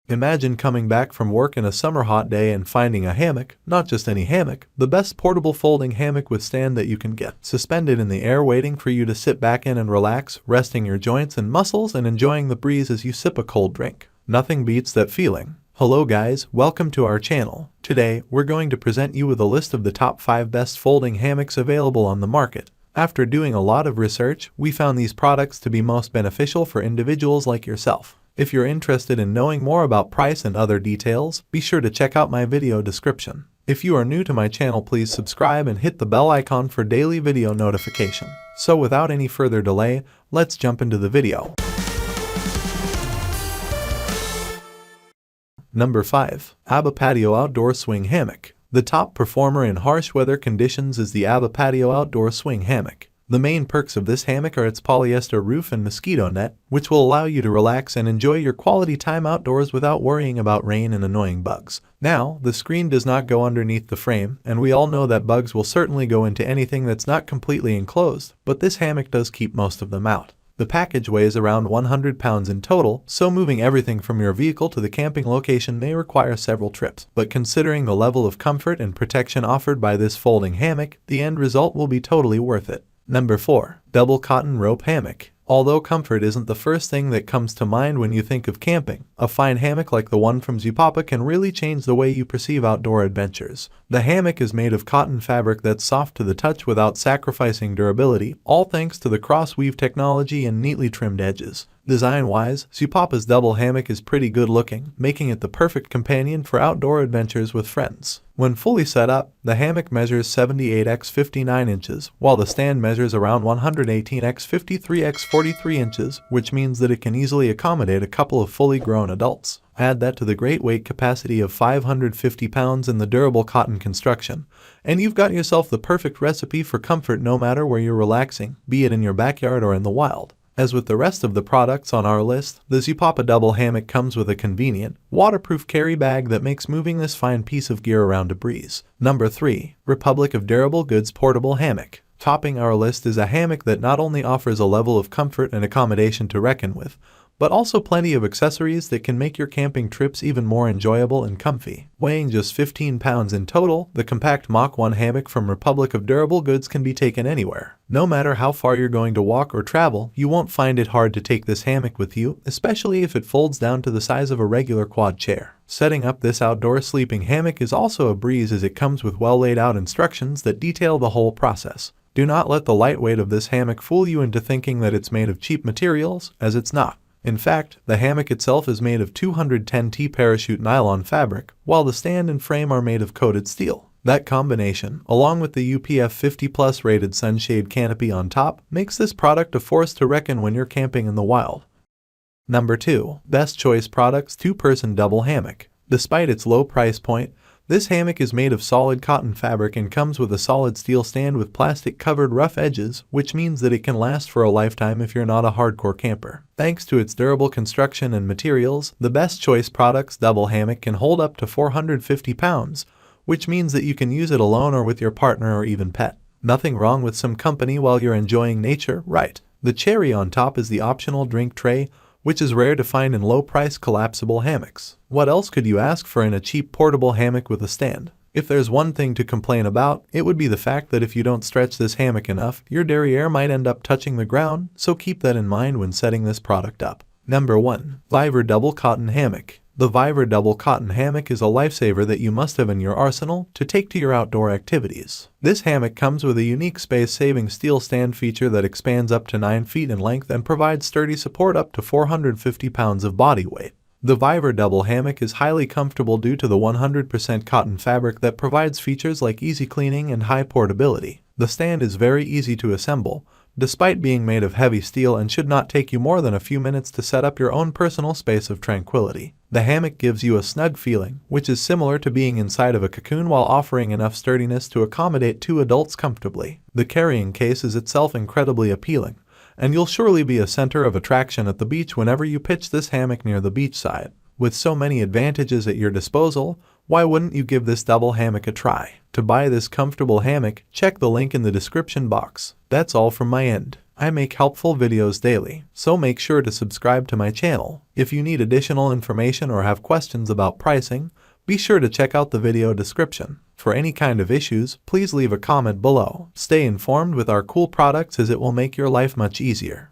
Imagine coming back from work in a summer hot day and finding a hammock, not just any hammock, the best portable folding hammock with stand that you can get, suspended in the air waiting for you to sit back in and relax, resting your joints and muscles and enjoying the breeze as you sip a cold drink. Nothing beats that feeling. Hello guys, welcome to our channel. Today, we're going to present you with a list of the top 5 best folding hammocks available on the market. After doing a lot of research, we found these products to be most beneficial for individuals like yourself. If you're interested in knowing more about price and other details, be sure to check out my video description. If you are new to my channel, please subscribe and hit the bell icon for daily video notification. So without any further delay, let's jump into the video. Number 5. Abba Patio Outdoor Swing Hammock. The top performer in harsh weather conditions is the Abba Patio Outdoor Swing Hammock. The main perks of this hammock are its polyester roof and mosquito net, which will allow you to relax and enjoy your quality time outdoors without worrying about rain and annoying bugs. Now, the screen does not go underneath the frame, and we all know that bugs will certainly go into anything that's not completely enclosed, but this hammock does keep most of them out. The package weighs around 100 pounds in total, so moving everything from your vehicle to the camping location may require several trips. But considering the level of comfort and protection offered by this folding hammock, the end result will be totally worth it. Number 4. Double Cotton Rope Hammock. Although comfort isn't the first thing that comes to mind when you think of camping, a fine hammock like the one from Abba can really change the way you perceive outdoor adventures. The hammock is made of cotton fabric that's soft to the touch without sacrificing durability, all thanks to the cross-weave technology and neatly trimmed edges. Design-wise, Abba's double hammock is pretty good looking, making it the perfect companion for outdoor adventures with friends. When fully set up, the hammock measures 78 x 59 inches, while the stand measures around 118 x 53 x 43 inches, which means that it can easily accommodate a couple of fully grown adults. Add that to the great weight capacity of 550 pounds and the durable cotton construction, and you've got yourself the perfect recipe for comfort no matter where you're relaxing, be it in your backyard or in the wild. As with the rest of the products on our list, the Abba double hammock comes with a convenient, waterproof carry bag that makes moving this fine piece of gear around a breeze. Number 3. Republic of Durable Goods Portable Hammock. Topping our list is a hammock that not only offers a level of comfort and accommodation to reckon with, but also plenty of accessories that can make your camping trips even more enjoyable and comfy. Weighing just 15 pounds in total, the compact Mach 1 hammock from Republic of Durable Goods can be taken anywhere. No matter how far you're going to walk or travel, you won't find it hard to take this hammock with you, especially if it folds down to the size of a regular quad chair. Setting up this outdoor sleeping hammock is also a breeze as it comes with well laid out instructions that detail the whole process. Do not let the lightweight of this hammock fool you into thinking that it's made of cheap materials, as it's not. In fact, the hammock itself is made of 210T parachute nylon fabric, while the stand and frame are made of coated steel. That combination, along with the UPF 50+ rated sunshade canopy on top, makes this product a force to reckon when you're camping in the wild. Number 2. Best Choice Products 2-Person Double Hammock. Despite its low price point, this hammock is made of solid cotton fabric and comes with a solid steel stand with plastic-covered rough edges, which means that it can last for a lifetime if you're not a hardcore camper. Thanks to its durable construction and materials, the Best Choice Products double hammock can hold up to 450 pounds, which means that you can use it alone or with your partner or even pet. Nothing wrong with some company while you're enjoying nature, right? The cherry on top is the optional drink tray, which is rare to find in low-price collapsible hammocks. What else could you ask for in a cheap portable hammock with a stand? If there's one thing to complain about, it would be the fact that if you don't stretch this hammock enough, your derriere might end up touching the ground, so keep that in mind when setting this product up. Number 1. Vivere Double Cotton Hammock. The Vivere Double Cotton Hammock is a lifesaver that you must have in your arsenal to take to your outdoor activities. This hammock comes with a unique space-saving steel stand feature that expands up to 9 feet in length and provides sturdy support up to 450 pounds of body weight. The Vivere Double Hammock is highly comfortable due to the 100% cotton fabric that provides features like easy cleaning and high portability. The stand is very easy to assemble, despite being made of heavy steel, and should not take you more than a few minutes to set up your own personal space of tranquility. The hammock gives you a snug feeling, which is similar to being inside of a cocoon while offering enough sturdiness to accommodate 2 adults comfortably. The carrying case is itself incredibly appealing, and you'll surely be a center of attraction at the beach whenever you pitch this hammock near the beachside. With so many advantages at your disposal, why wouldn't you give this double hammock a try? To buy this comfortable hammock, check the link in the description box. That's all from my end. I make helpful videos daily, so make sure to subscribe to my channel. If you need additional information or have questions about pricing, be sure to check out the video description. For any kind of issues, please leave a comment below. Stay informed with our cool products as it will make your life much easier.